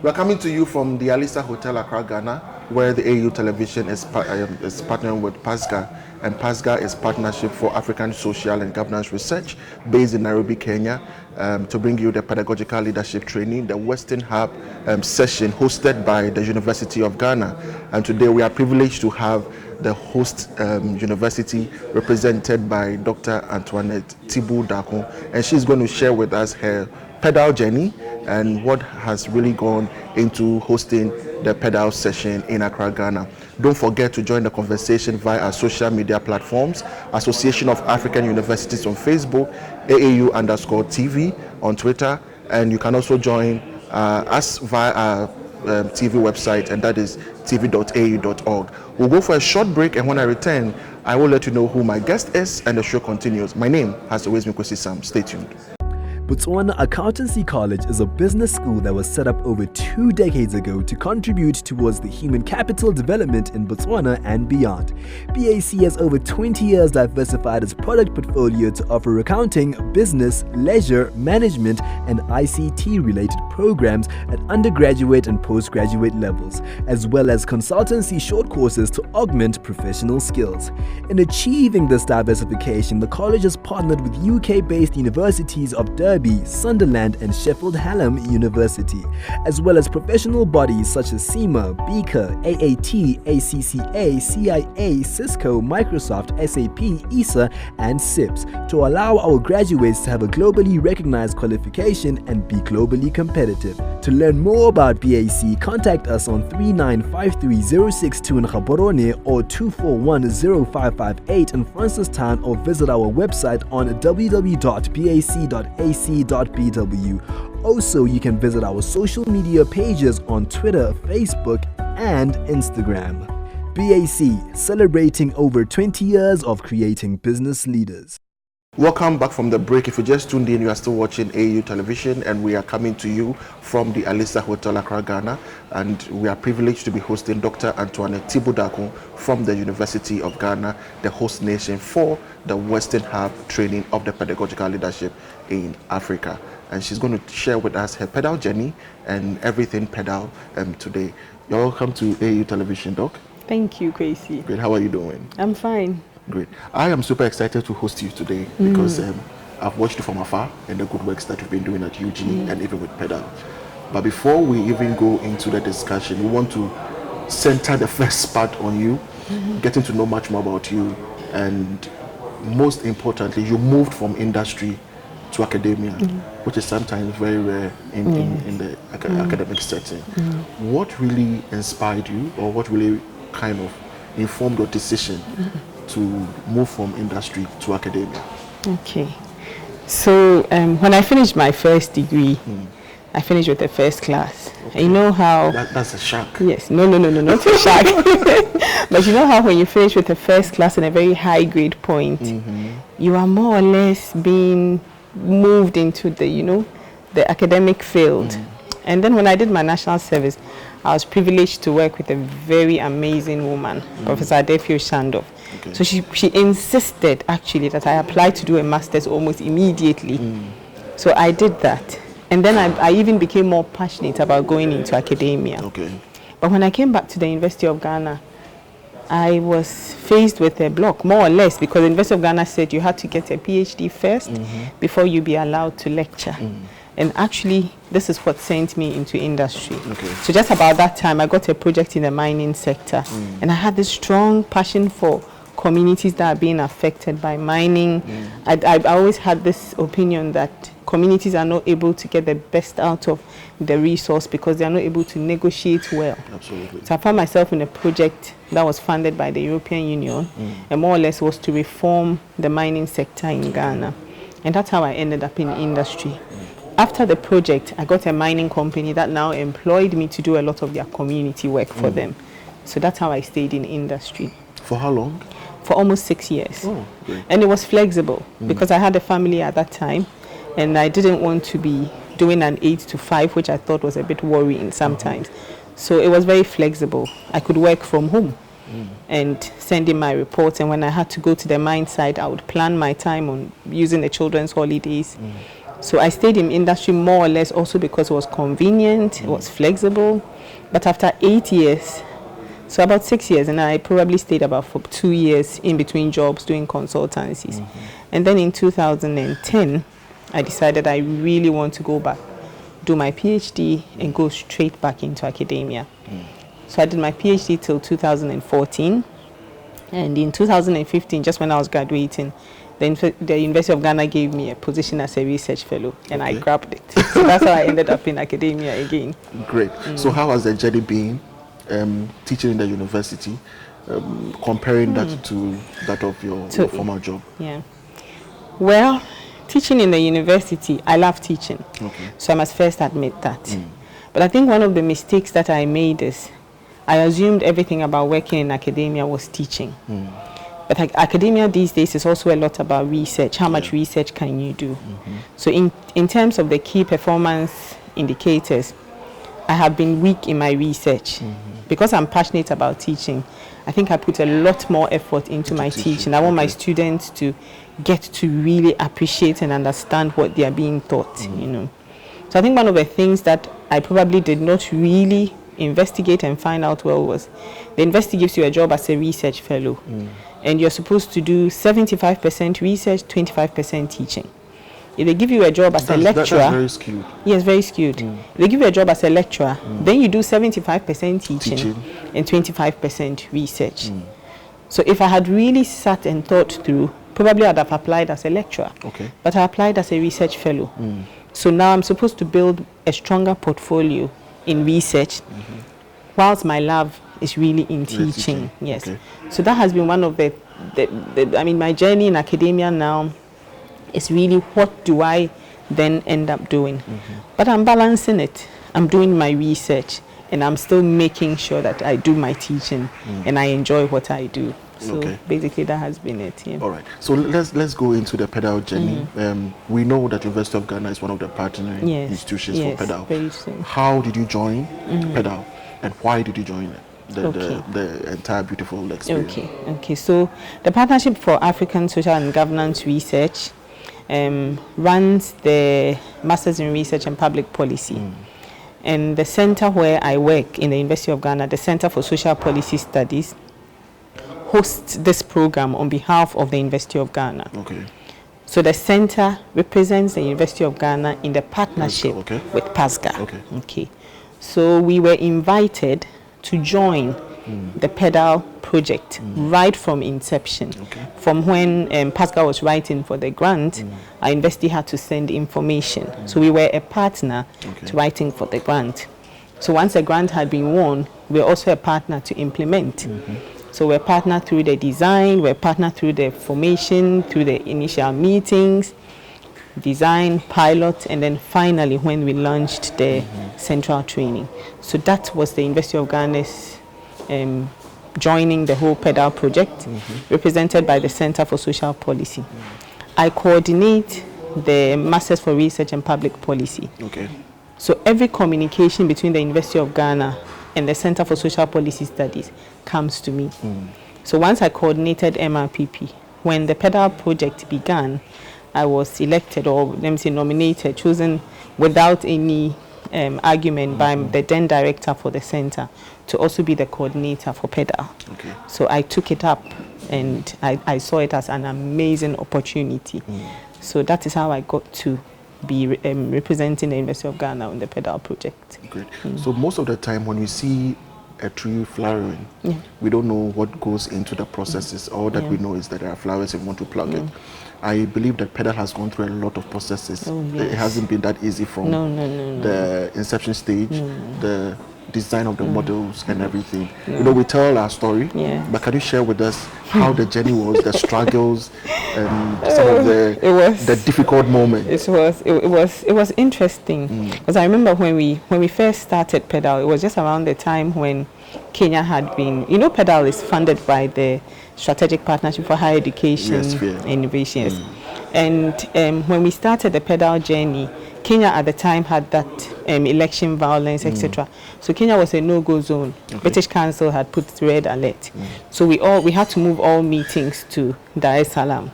We're coming to you from the Alisa Hotel, Accra, Ghana, where the AAU television is partnering with PASGA. And PASGA is Partnership for African Social and Governance Research, based in Nairobi, Kenya, to bring you the pedagogical leadership training, the Western Hub session hosted by the University of Ghana. And today we are privileged to have the host university represented by Dr. Antoinette Tibu-Dakun, and she's going to share with us her PedaL journey and what has really gone into hosting the PedaL session in Accra, Ghana. Don't forget to join the conversation via our social media platforms, Association of African Universities on Facebook, AAU_TV on Twitter, and you can also join us via our TV website, and that is tv.au.org. We'll go for a short break, and when I return, I will let you know who my guest is, and the show continues. My name has always been Kwesi Sam. Stay tuned. Botswana Accountancy College is a business school that was set up over 2 decades ago to contribute towards the human capital development in Botswana and beyond. BAC has over 20 years diversified its product portfolio to offer accounting, business, leisure, management, and ICT-related programs at undergraduate and postgraduate levels, as well as consultancy short courses to augment professional skills. In achieving this diversification, the college has partnered with UK-based universities of Derby, Sunderland, and Sheffield Hallam University, as well as professional bodies such as SEMA, Beaker, AAT, ACCA, CIA, Cisco, Microsoft, SAP, ESA, and SIPS to allow our graduates to have a globally recognized qualification and be globally competitive. To learn more about BAC, contact us on 3953-062 in Gaborone or 241-0558 in Francistown, or visit our website on www.bac.ac.bw. Also, you can visit our social media pages on Twitter, Facebook, and Instagram. BAC, celebrating over 20 years of creating business leaders. Welcome back from the break. If you just tuned in, you are still watching AAU television, and we are coming to you from the Alisa Hotel, Accra, Ghana, and we are privileged to be hosting Dr. Antoinette Tibu-Dakun from the University of Ghana, the host nation for the Western Hub training of the pedagogical leadership in Africa. And she's going to share with us her PedaL journey and everything PedaL today. You're welcome to AAU television, Doc. Thank you, Kwesi. Great. How are you doing? I'm fine. Great. I am super excited to host you today because I've watched you from afar and the good works that you've been doing at UG and even with PedaL. But before we even go into the discussion, we want to center the first part on you, getting to know much more about you, and most importantly, you moved from industry to academia, which is sometimes very rare in the academic setting. What really inspired you, or what really kind of informed your decision to move from industry to academia? Okay. So when I finished my first degree, I finished with the first class. Okay. You know how... That's a shock. Yes. No, not a shock. But you know how when you finish with the first class in a very high grade point, you are more or less being moved into the, the academic field. And then when I did my national service, I was privileged to work with a very amazing woman, Professor Adefio Shandov. Okay. So she insisted actually that I apply to do a master's almost immediately. So I did that. And then I even became more passionate about going into academia. Okay. But when I came back to the University of Ghana, I was faced with a block, more or less, because the University of Ghana said you had to get a PhD first before you be allowed to lecture. And actually, this is what sent me into industry. Okay. So just about that time, I got a project in the mining sector. And I had this strong passion for communities that are being affected by mining. I always had this opinion that communities are not able to get the best out of the resource because they are not able to negotiate well. Absolutely. So I found myself in a project that was funded by the European Union and more or less was to reform the mining sector in Ghana. And that's how I ended up in industry. After the project, I got a mining company that now employed me to do a lot of their community work for them. So that's how I stayed in industry. For how long? For almost 6 years. Oh, great. And it was flexible because I had a family at that time and I didn't want to be doing an 8 to 5, which I thought was a bit worrying sometimes. So it was very flexible. I could work from home and send in my reports, and when I had to go to the mine site, I would plan my time on using the children's holidays So I stayed in industry more or less also because it was convenient, it was flexible. But after 8 years, so about 6 years, and I probably stayed about for 2 years in between jobs doing consultancies. And then in 2010, I decided I really want to go back, do my PhD and go straight back into academia. So I did my PhD till 2014. And in 2015, just when I was graduating, the University of Ghana gave me a position as a research fellow, and I grabbed it. So that's how I ended up in academia again. Great. So how has the journey been teaching in the university, comparing that to that of your former job? Yeah. Well, teaching in the university, I love teaching. So I must first admit that. But I think one of the mistakes that I made is I assumed everything about working in academia was teaching. But academia these days is also a lot about research. How much research can you do? So in terms of the key performance indicators, I have been weak in my research. Because I'm passionate about teaching, I think I put a lot more effort into my teaching. I want my students to get to really appreciate and understand what they are being taught, you know. So I think one of the things that I probably did not really investigate and find out well was the university gives you a job as a research fellow. And you're supposed to do 75% research, 25% teaching. If they give you a job as a lecturer, that's very skewed. Yes, very skewed. If they give you a job as a lecturer, then you do 75% teaching and 25% research. So if I had really sat and thought through, probably I'd have applied as a lecturer. But I applied as a research fellow. So now I'm supposed to build a stronger portfolio in research, whilst my love is really in teaching. Yes. So that has been one of the I mean, my journey in academia now is really what do I then end up doing. But I'm balancing it. I'm doing my research and I'm still making sure that I do my teaching and I enjoy what I do. So basically that has been it. All right. So let's go into the PedaL journey. We know that University of Ghana is one of the partnering institutions for PedaL. Very soon. How did you join PedaL and why did you join it? The entire beautiful experience. Okay. So the Partnership for African Social and Governance Research runs the Masters in Research and Public Policy. And the center where I work in the University of Ghana, the Center for Social Policy Studies, hosts this program on behalf of the University of Ghana. So the center represents the University of Ghana in the partnership with PASGA. So we were invited to join the PedaL project right from inception. From when PASGA was writing for the grant, our university had to send information. So we were a partner to writing for the grant. So once the grant had been won, we were also a partner to implement. So we're partner through the design, we're partner through the formation, through the initial meetings, design, pilot, and then finally when we launched the central training. So that was the University of Ghana's joining the whole PedaL project, represented by the Center for Social Policy. I coordinate the Masters for Research and Public Policy. So every communication between the University of Ghana and the Center for Social Policy Studies comes to me. So once I coordinated MRPP, when the PedaL project began, I was elected, or let me say nominated, chosen without any argument by the then director for the center to also be the coordinator for PedaL. So I took it up and I saw it as an amazing opportunity. So that is how I got to be representing the University of Ghana on the PedaL project. Great. So most of the time when you see a tree flowering, we don't know what goes into the processes. All that we know is that there are flowers and we want to plug it. I believe that PedaL has gone through a lot of processes. It hasn't been that easy from the inception stage, the design of the models and everything. You know, we tell our story, but can you share with us how the journey was, the struggles, and some of the difficult moments? It was interesting because I remember when we first started PedaL, it was just around the time when Kenya had been, you know, PedaL is funded by the Strategic Partnership for Higher Education and Innovation. And when we started the PedaL journey, Kenya at the time had that election violence, etc. So Kenya was a no-go zone. British Council had put red alert. So we had to move all meetings to Dar es Salaam.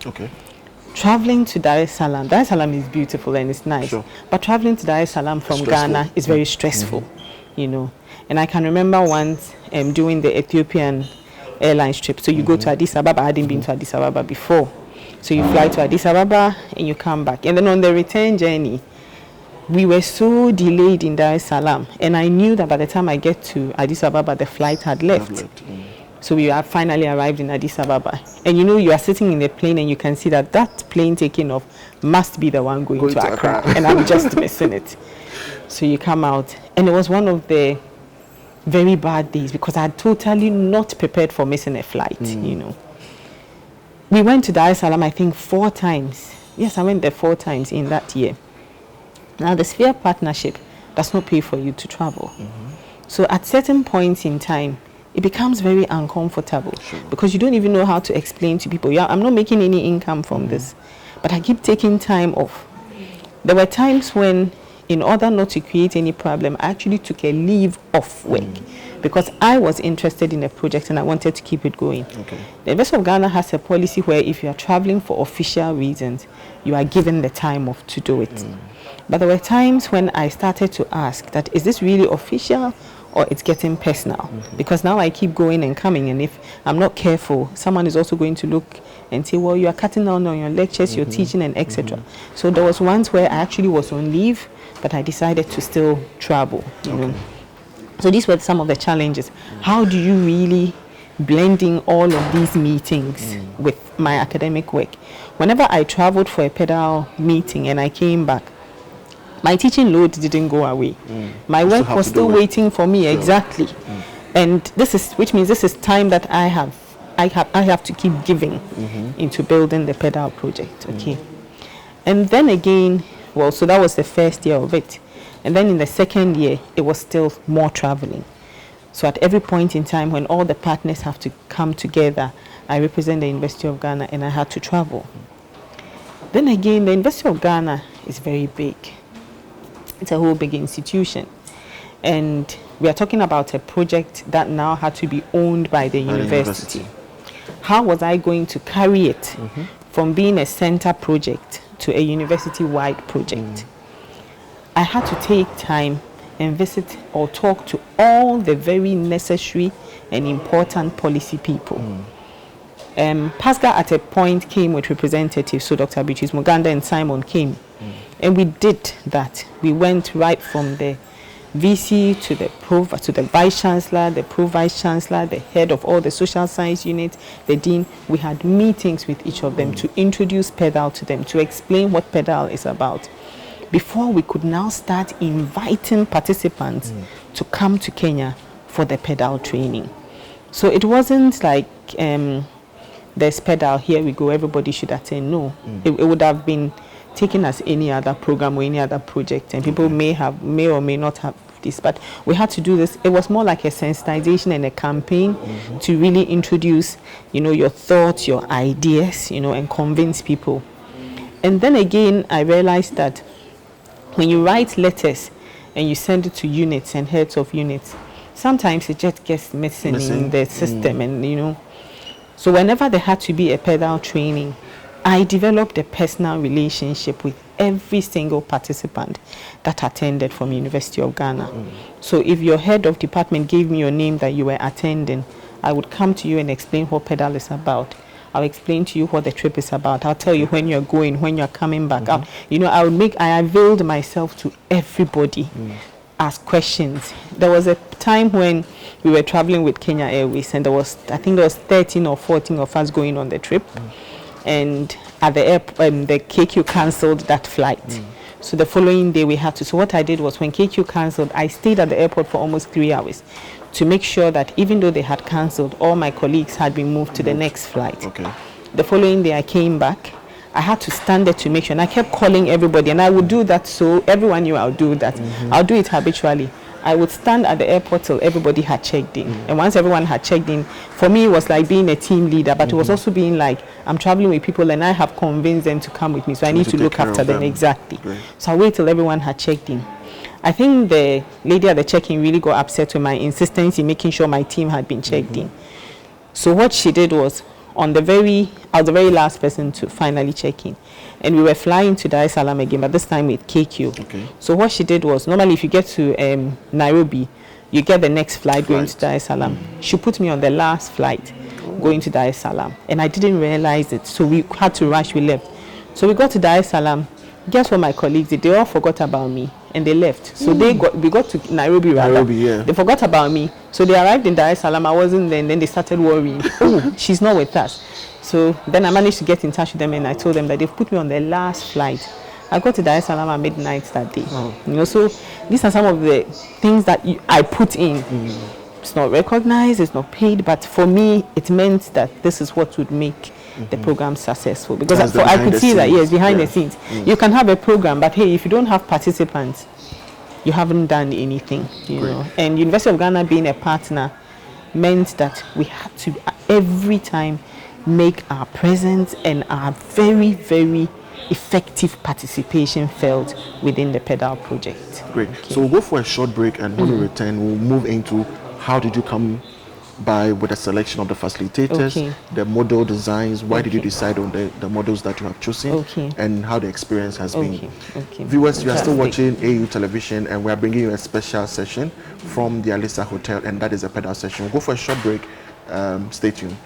traveling to Dar es Salaam is beautiful and it's nice. Sure. But traveling to Dar es Salaam from Stressful. Ghana is very stressful, you know. And I can remember once doing the Ethiopian Airlines trip. So you go to Addis Ababa. I hadn't been to Addis Ababa before. So you fly to Addis Ababa and you come back. And then on the return journey, we were so delayed in Dar es Salaam. And I knew that by the time I get to Addis Ababa, the flight had left. So we have finally arrived in Addis Ababa. And you know, you are sitting in the plane and you can see that that plane taking off must be the one going to Accra. And I'm just missing it. So you come out. And it was one of the very bad days because I had totally not prepared for missing a flight, you know. We went to Dar es Salaam, I think 4 times. Yes, I went there 4 times in that year. Now, the Sphere Partnership does not pay for you to travel. So at certain points in time, it becomes very uncomfortable because you don't even know how to explain to people, yeah, I'm not making any income from this, but I keep taking time off. There were times when, in order not to create any problem, I actually took a leave off work because I was interested in the project and I wanted to keep it going. The University of Ghana has a policy where if you are traveling for official reasons, you are given the time off to do it. But there were times when I started to ask that, is this really official or it's getting personal? Because now I keep going and coming, and if I'm not careful, someone is also going to look and say, well, you are cutting down on your lectures, you're teaching, and etc. So there was once where I actually was on leave, but I decided to still travel, you know. So these were some of the challenges. How do you really blend in all of these meetings with my academic work? Whenever I traveled for a PedaL meeting and I came back, my teaching load didn't go away. My work was still waiting for me, exactly. And this is, which means this is time that I have to keep giving into building the PedaL project, okay? And then again, well, so that was the first year of it. And then in the second year, it was still more traveling. So at every point in time when all the partners have to come together, I represent the University of Ghana and I had to travel. Then again, the University of Ghana is very big. It's a whole big institution. And we are talking about a project that now had to be owned by the university. How was I going to carry it from being a center project to a university-wide project? I had to take time and visit or talk to all the very necessary and important policy people. PASGA at a point came with representatives, so Dr. Beatrice Muganda and Simon came. And we did that. We went right from the VC to the Vice Chancellor, the Pro-Vice Chancellor, the head of all the social science units, the Dean. We had meetings with each of them to introduce PedaL to them, to explain what PedaL is about, before we could now start inviting participants to come to Kenya for the PedaL training. So it wasn't like there's PedaL, here we go, everybody should attend. No, it would have been taken as any other program or any other project, and people may or may not have this, but we had to do this. It was more like a sensitization and a campaign to really introduce, you know, your thoughts, your ideas, you know, and convince people. And then again, I realized that when you write letters and you send it to units and heads of units, sometimes it just gets missing in the system, and you know. So whenever there had to be a PedaL training, I developed a personal relationship with every single participant that attended from University of Ghana. So if your head of department gave me your name that you were attending, I would come to you and explain what PedaL is about. I'll explain to you what the trip is about. I'll tell you when you're going, when you're coming back out. You know, I availed myself to everybody. Ask questions. There was a time when we were traveling with Kenya Airways, and I think there was 13 or 14 of us going on the trip. And at the airport, the KQ cancelled that flight. So the following day we had to. So what I did was, when KQ cancelled, I stayed at the airport for almost 3 hours to make sure that even though they had cancelled, all my colleagues had been moved to the next flight. The following day I came back. I had to stand there to make sure, and I kept calling everybody, and I would do that so everyone knew I'll do that. I'll do it habitually. I would stand at the airport till everybody had checked in. And once everyone had checked in, for me it was like being a team leader, but it was also being like, I'm traveling with people and I have convinced them to come with me, so I need to look after them. Exactly. So I waited till everyone had checked in. I think the lady at the check-in really got upset with my insistence in making sure my team had been checked in. So what she did was, on the very I was the very last person to finally check in. And we were flying to Dar es Salaam again, but this time with KQ. Okay. So what she did was, normally if you get to Nairobi, you get the next flight going to Dar es Salaam. She put me on the last flight going to Dar es Salaam. And I didn't realize it. So we had to rush, we left. So we got to Dar es Salaam. Guess what my colleagues did? They all forgot about me and they left. So we got to Nairobi rather. Nairobi, yeah. They forgot about me. So they arrived in Dar es Salaam. I wasn't there, and then they started worrying. Oh, she's not with us. So then I managed to get in touch with them and I told them that they've put me on the last flight. I got to Dar es Salaam at midnight that day. You know, so these are some of the things that I put in. It's not recognized, it's not paid, but for me, it meant that this is what would make the program successful. Because I could see that, yes, behind the scenes. You can have a program, but hey, if you don't have participants, you haven't done anything, you know. And University of Ghana being a partner meant that we had to every time make our presence and our very, very effective participation felt within the PedaL project. Great. So we'll go for a short break, and when we return, we'll move into how did you come by with the selection of the facilitators, the model designs, why did you decide on the models that you have chosen, and how the experience has been. Viewers, you are still watching AAU television, and we are bringing you a special session from the Alisa Hotel, and that is a PedaL session. We'll go for a short break. Stay tuned.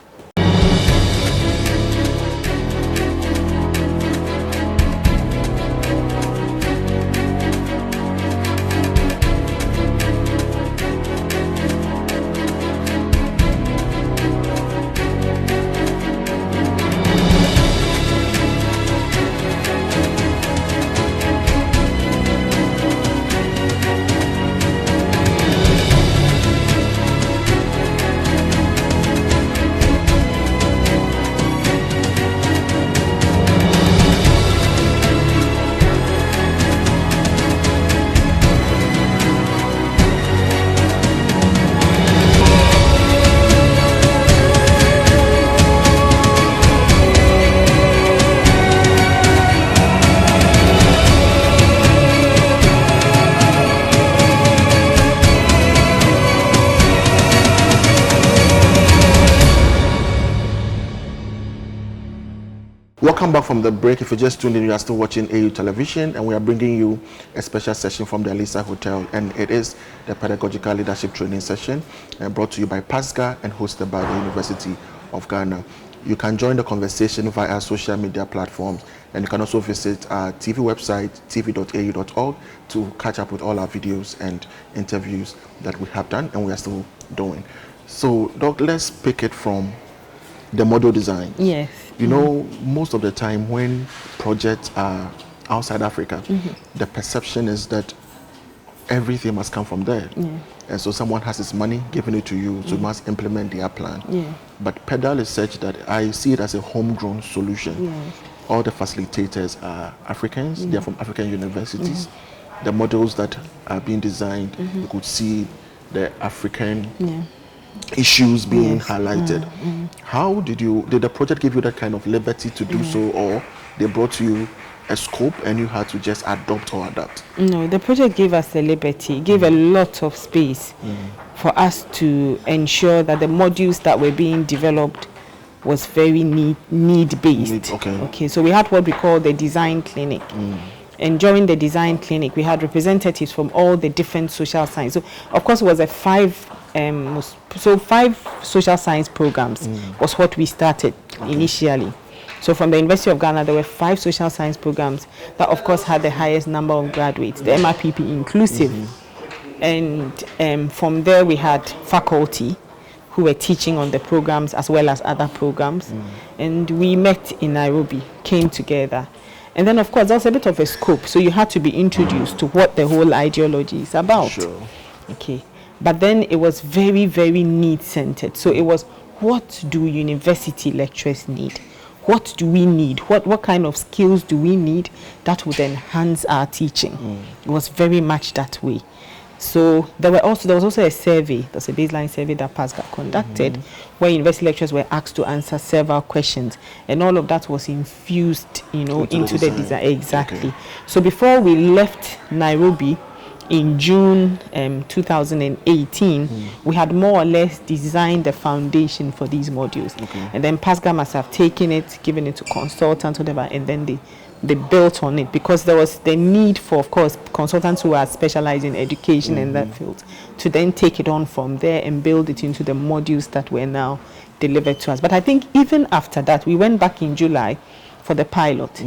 Welcome back from the break. If you just tuned in, you are still watching AAU television, and we are bringing you a special session from the Alisa Hotel, and it is the Pedagogical Leadership Training Session, brought to you by PASGA and hosted by the University of Ghana. You can join the conversation via social media platforms, and you can also visit our TV website, tv.au.org, to catch up with all our videos and interviews that we have done and we are still doing. So, Doc, let's pick it from the model design. Yes. You know, most of the time when projects are outside Africa, the perception is that everything must come from there. And so someone has his money, giving it to you, so you must implement their plan. But PedaL is such that I see it as a homegrown solution. All the facilitators are Africans, they're from African universities. The models that are being designed, you could see the African issues being highlighted. How did the project give you that kind of liberty to do so, or they brought you a scope and you had to just adopt or adapt? No, the project gave us the liberty, gave a lot of space for us to ensure that the modules that were being developed was very need-based. Okay, so we had what we call the design clinic. And during the design clinic, we had representatives from all the different social science. So, of course, it was a five social science programs was what we started initially. So from the University of Ghana, there were 5 social science programs that, of course, had the highest number of graduates, the MRPP inclusive. And from there, we had faculty who were teaching on the programs as well as other programs. And we met in Nairobi, came together. And then, of course, there was a bit of a scope. So you had to be introduced to what the whole ideology is about. Okay. But then it was very, very need-centered. So it was, what do university lecturers need? What do we need? What kind of skills do we need that would enhance our teaching? It was very much that way. So there was also a survey, there's a baseline survey that PASGA conducted, where university lecturers were asked to answer several questions, and all of that was infused, into the design. Exactly. So before we left Nairobi, in June 2018, we had more or less designed the foundation for these modules. Okay. And then PASGA must have taken it, given it to consultants, whatever, and then they built on it, because there was the need for, of course, consultants who are specialized in education in that field to then take it on from there and build it into the modules that were now delivered to us. But I think even after that, we went back in July for the pilot.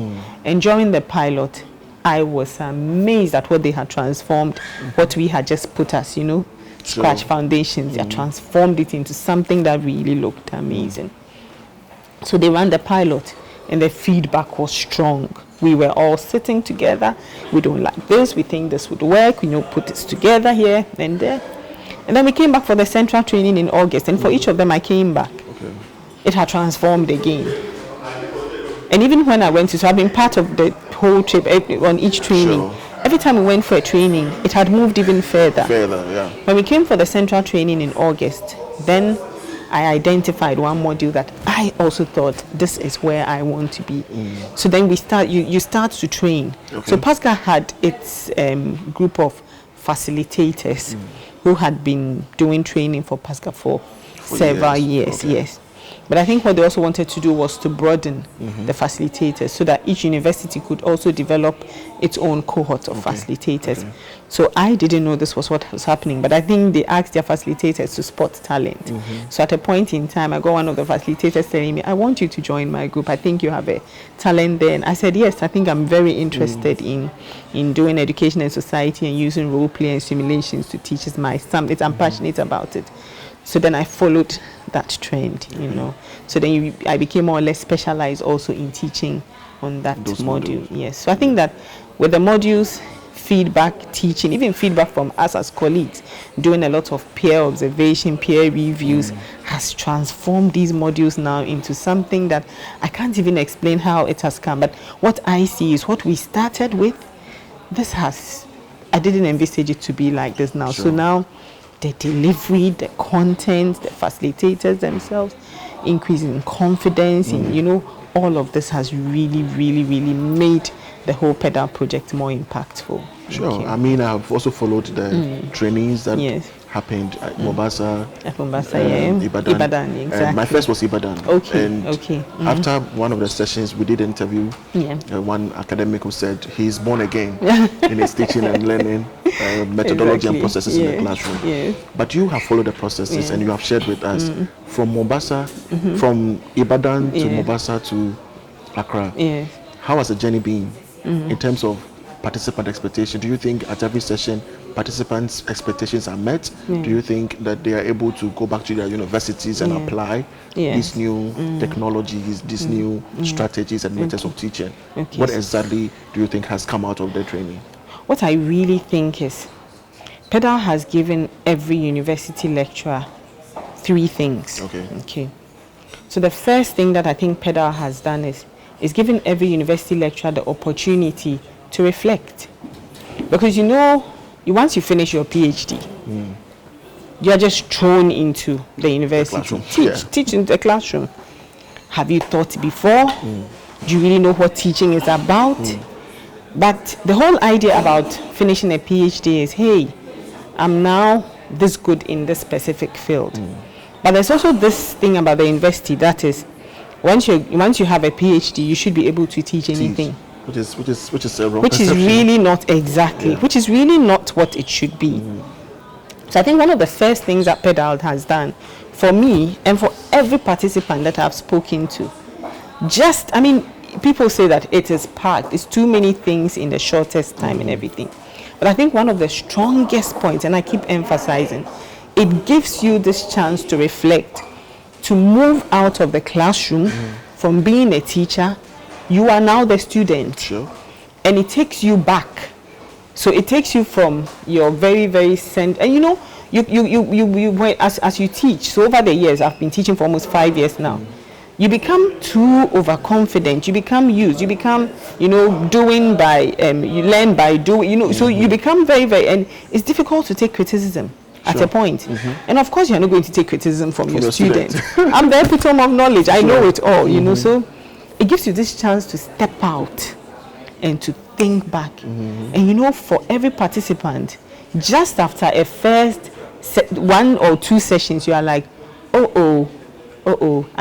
And during the pilot, I was amazed at what they had transformed, what we had just put as, scratch foundations. They had transformed it into something that really looked amazing. So they ran the pilot, and the feedback was strong. We were all sitting together. We don't like this. We think this would work. Put this together here and there. And then we came back for the central training in August. And for each of them, I came back. Okay. It had transformed again. And even when I went to, so I've been part of the whole trip on each training. Sure. Every time we went for a training, it had moved even further. Yeah. When we came for the central training in August, then I identified one module that I also thought, this is where I want to be. So then you start to train. Okay. So PASGA had its group of facilitators who had been doing training for PASGA for several years. Okay. Yes. But I think what they also wanted to do was to broaden the facilitators so that each university could also develop its own cohort of facilitators. Okay. So I didn't know this was what was happening, but I think they asked their facilitators to spot talent. So at a point in time, I got one of the facilitators telling me, I want you to join my group. I think you have a talent there. And I said, yes, I think I'm very interested in doing education and society and using role play and simulations to teach us my subject. I'm passionate about it. So then I followed that trend, So then I became more or less specialized also in teaching on that module. Yes. So I think that with the modules, feedback, teaching, even feedback from us as colleagues, doing a lot of peer observation, peer reviews, has transformed these modules now into something that I can't even explain how it has come. But what I see is what we started with, I didn't envisage it to be like this now. Sure. So now, the delivery, the content, the facilitators themselves, increasing confidence in, all of this has really, really, really made the whole PedaL project more impactful. Sure. I mean, I've also followed the trainings that happened at Mombasa, Ibadan, exactly. My first was Ibadan. Okay. After one of the sessions, we did interview one academic who said he's born again in his teaching and learning methodology and processes in the classroom. Yes. But you have followed the processes and you have shared with us from Mombasa, from Ibadan to Mombasa to Accra. Yes. How has the journey been in terms of participant expectation? Do you think at every session participants' expectations are met? Do you think that they are able to go back to their universities and apply these new technologies, these new strategies and methods of teaching? What exactly do you think has come out of their training? What I really think is PedaL has given every university lecturer 3 things. Okay. So the first thing that I think PedaL has done is giving every university lecturer the opportunity to reflect. Because once you finish your PhD, you are just thrown into the university. Teach in the classroom. Have you thought before? Do you really know what teaching is about? But the whole idea about finishing a PhD is, hey, I'm now this good in this specific field. But there's also this thing about the university that is, once you have a PhD, you should be able to teach anything. Which is a wrong which is really not exactly, which is really not what it should be. So I think one of the first things that PedaL has done for me and for every participant that I've spoken to, people say that it is packed, it's too many things in the shortest time and everything. But I think one of the strongest points, and I keep emphasizing, it gives you this chance to reflect, to move out of the classroom from being a teacher. You are now the student. Sure. And it takes you back. So it takes you from your very, very center. And as you teach, so over the years, I've been teaching for almost 5 years now. You become too overconfident. You become used. You become, doing by, you learn by doing, so you become very, very, and it's difficult to take criticism at a point. And of course, you're not going to take criticism from your student. I'm the epitome of knowledge. I know it all, so it gives you this chance to step out and to think back. And for every participant, just after a first 1 or 2 sessions, you are like, I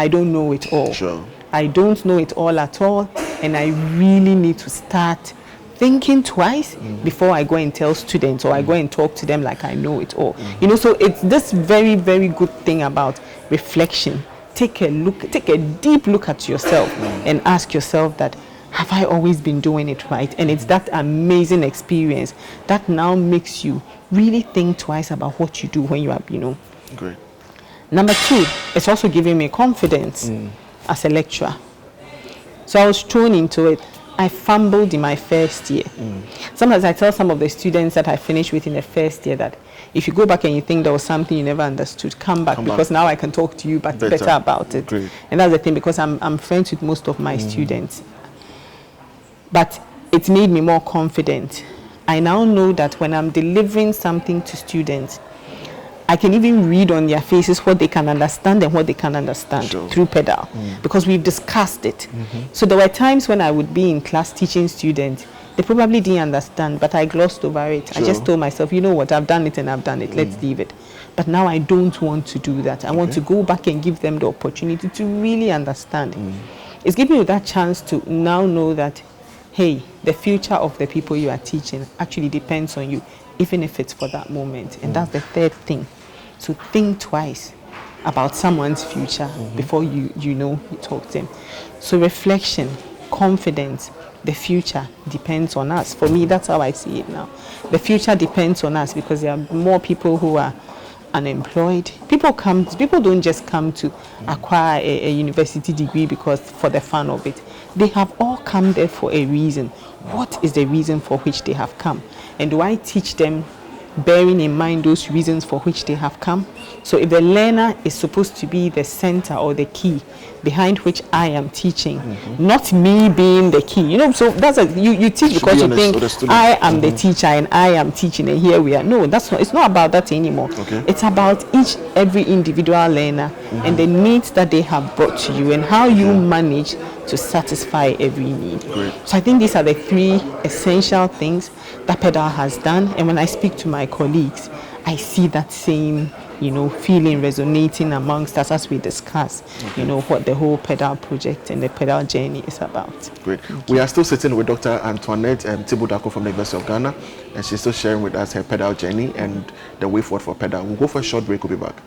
don't know it all. Sure. I don't know it all at all, and I really need to start thinking twice before I go and tell students, or I go and talk to them like I know it all. You know, so it's this very, very good thing about reflection. Take a deep look at yourself and ask yourself that, have I always been doing it right? And it's that amazing experience that now makes you really think twice about what you do when you are, Great. Number 2, it's also giving me confidence as a lecturer. So I was thrown into it. I fumbled in my first year. Sometimes I tell some of the students that I finished with in the first year that if you go back and you think there was something you never understood, come back, because now I can talk to you better about it. Great. And that's the thing, because I'm friends with most of my students. But it's made me more confident. I now know that when I'm delivering something to students, I can even read on their faces what they can understand and what they can understand through PedaL, because we've discussed it. So there were times when I would be in class teaching students, they probably didn't understand, but I glossed over it. I just told myself, you know what, I've done it and I've done it, let's leave it. But now I don't want to do that. I want to go back and give them the opportunity to really understand. It's giving you that chance to now know that, hey, the future of the people you are teaching actually depends on you, even if it's for that moment. And that's the third thing. So think twice about someone's future before you talk to them. So reflection, confidence, the future depends on us. For me, that's how I see it now. The future depends on us because there are more people who are unemployed. People don't just come to acquire a university degree because for the fun of it. They have all come there for a reason. What is the reason for which they have come? And do I teach them bearing in mind those reasons for which they have come? So if the learner is supposed to be the center or the key behind which I am teaching, not me being the key, so that's you teach because you think I am the teacher and I am teaching and here we are. No, it's not about that anymore. It's about every individual learner and the needs that they have brought to you and how you manage to satisfy every need. So I think these are the 3 essential things that PedaL has done, and when I speak to my colleagues, I see that same feeling resonating amongst us as we discuss what the whole PedaL project and the PedaL journey is about. Great. We are still sitting with Dr. Antoinette Tibudako from the University of Ghana, and she's still sharing with us her PedaL journey and the way forward for PedaL. We'll go for a short break. We'll be back.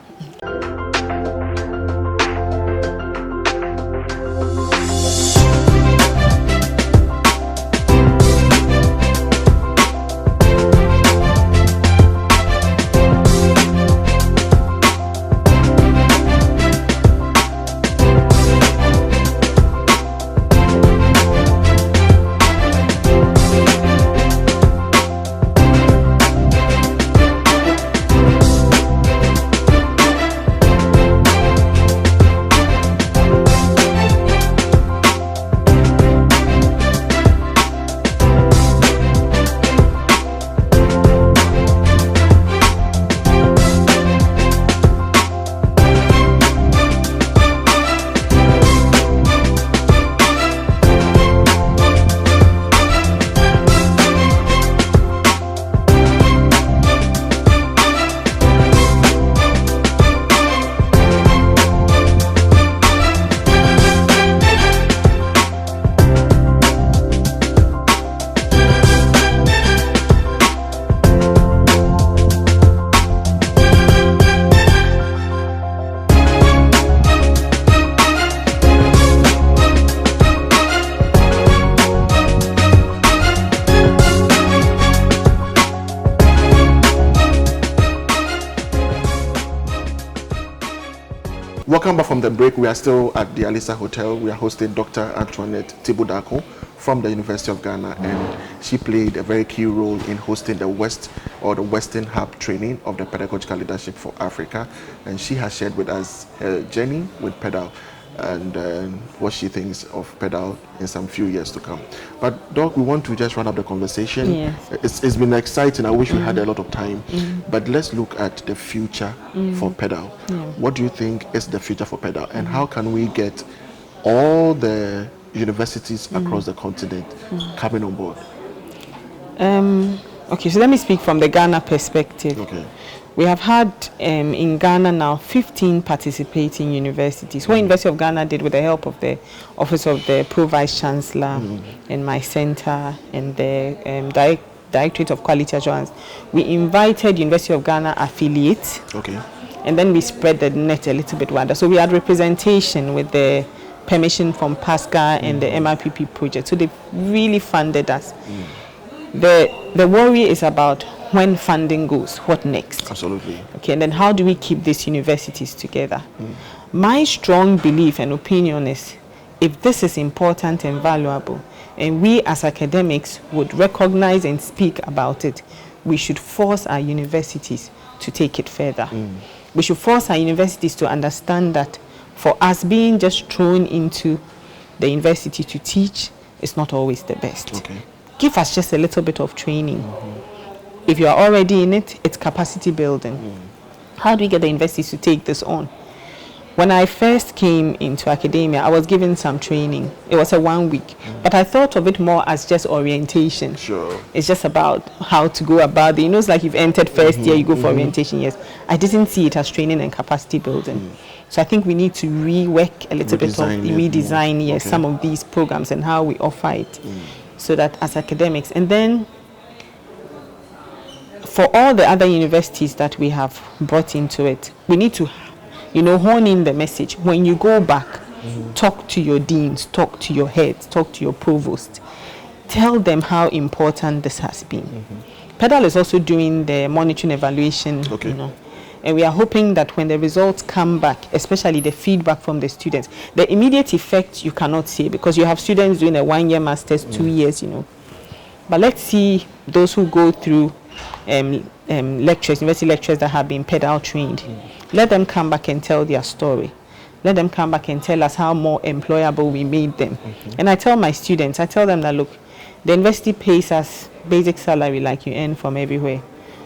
Welcome back from the break. We are still at the Alisa Hotel. We are hosting Dr. Antoinette Tibudako from the University of Ghana, and she played a very key role in hosting the Western Hub training of the Pedagogical Leadership for Africa. And she has shared with us her journey with PedaL and what she thinks of PedaL in some few years to come. But Doc, we want to just run up the conversation. Yes. It's been exciting. I wish we had a lot of time. But let's look at the future for PedaL. What do you think is the future for PedaL, and how can we get all the universities across the continent coming on board? Okay, so let me speak from the Ghana perspective. Okay. We have had in Ghana now 15 participating universities. What University of Ghana did with the help of the Office of the Pro Vice Chancellor and my center and the Directorate of Quality Assurance, we invited University of Ghana affiliates. Okay. And then we spread the net a little bit wider. So we had representation with the permission from PASCA and the MRPP project. So they really funded us. The worry is about when funding goes, what next? Absolutely. Okay, and then how do we keep these universities together? My strong belief and opinion is, if this is important and valuable, and we as academics would recognize and speak about it, we should force our universities to take it further. We should force our universities to understand that for us being just thrown into the university to teach is not always the best. Okay. Give us just a little bit of training. If you are already in it, it's capacity building. How do we get the universities to take this on? When I first came into academia, I was given some training. It was a 1 week, but I thought of it more as just orientation. Sure. It's just about how to go about it. You know, it's like you've entered first year, you go for orientation. Yes, I didn't see it as training and capacity building. So I think we need to rework a little bit of redesign some of these programs and how we offer it, so that as academics, and then for all the other universities that we have brought into it, we need to, hone in the message. When you go back, talk to your deans, talk to your heads, talk to your provost. Tell them how important this has been. PedaL is also doing the monitoring evaluation, and we are hoping that when the results come back, especially the feedback from the students, the immediate effect you cannot see because you have students doing a 1-year master's, 2 years, But let's see those who go through university lectures that have been PedaL trained. Let them come back and tell their story. Let them come back and tell us how more employable we made them. And I tell my students, I tell them that, look, the university pays us basic salary like you earn from everywhere.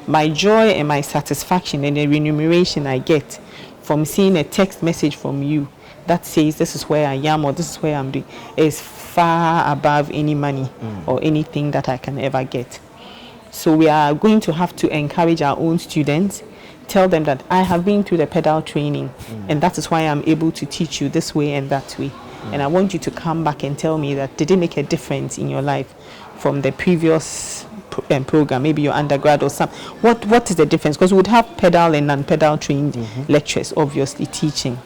My joy and my satisfaction and the remuneration I get from seeing a text message from you that says this is where I am or this is where I'm doing is far above any money or anything that I can ever get. So we are going to have to encourage our own students, tell them that I have been through the PedaL training and that is why I'm able to teach you this way and that way. And I want you to come back and tell me that did it make a difference in your life from the previous program, maybe your undergrad or some. What is the difference? Because we would have PedaL and non-PedaL trained lecturers obviously teaching.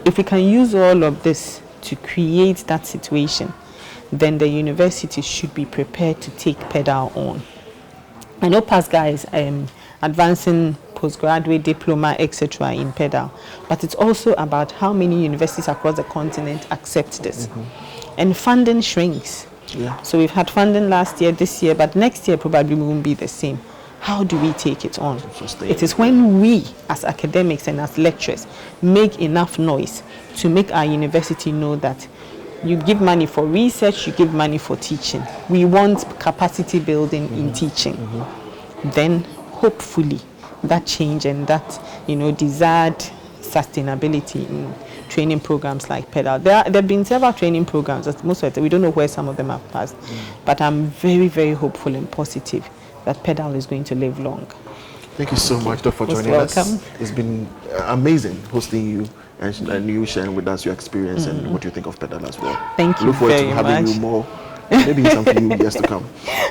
If we can use all of this to create that situation, then the university should be prepared to take PedaL on. I know PASGA is advancing postgraduate diploma, etc. in PedaL, but it's also about how many universities across the continent accept this. And funding shrinks. So we've had funding last year, this year, but next year probably won't be the same. How do we take it on? It is when we, as academics and as lecturers, make enough noise to make our university know that you give money for research, you give money for teaching. We want capacity building in teaching. Then, hopefully, that change and that, desired sustainability in training programs like PedaL. There have been several training programs, most of it, we don't know where some of them have passed. But I'm very, very hopeful and positive that PedaL is going to live long. Thank you so much, Doc, for joining us. It's been amazing hosting you and you sharing with us your experience and what you think of PedaL as well. Thank you Look forward very to having much. you more, maybe in some few years to come.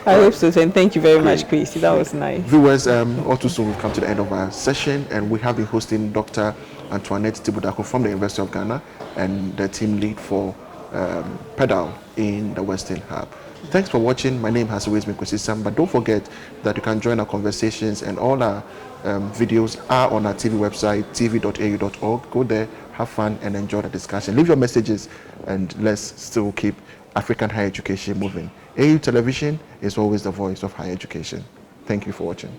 I hope so, and thank you very much, Christy. That was nice. Viewers, all too soon we've come to the end of our session, and we have been hosting Dr. Antoinette Tibudako from the University of Ghana and the team lead for PedaL in the Western Hub. Thanks for watching. My name has always been Kwesi Sam, but don't forget that you can join our conversations, and all our videos are on our TV website, tv.au.org. Go there, have fun, and enjoy the discussion. Leave your messages, and let's still keep African higher education moving. AU Television is always the voice of higher education. Thank you for watching.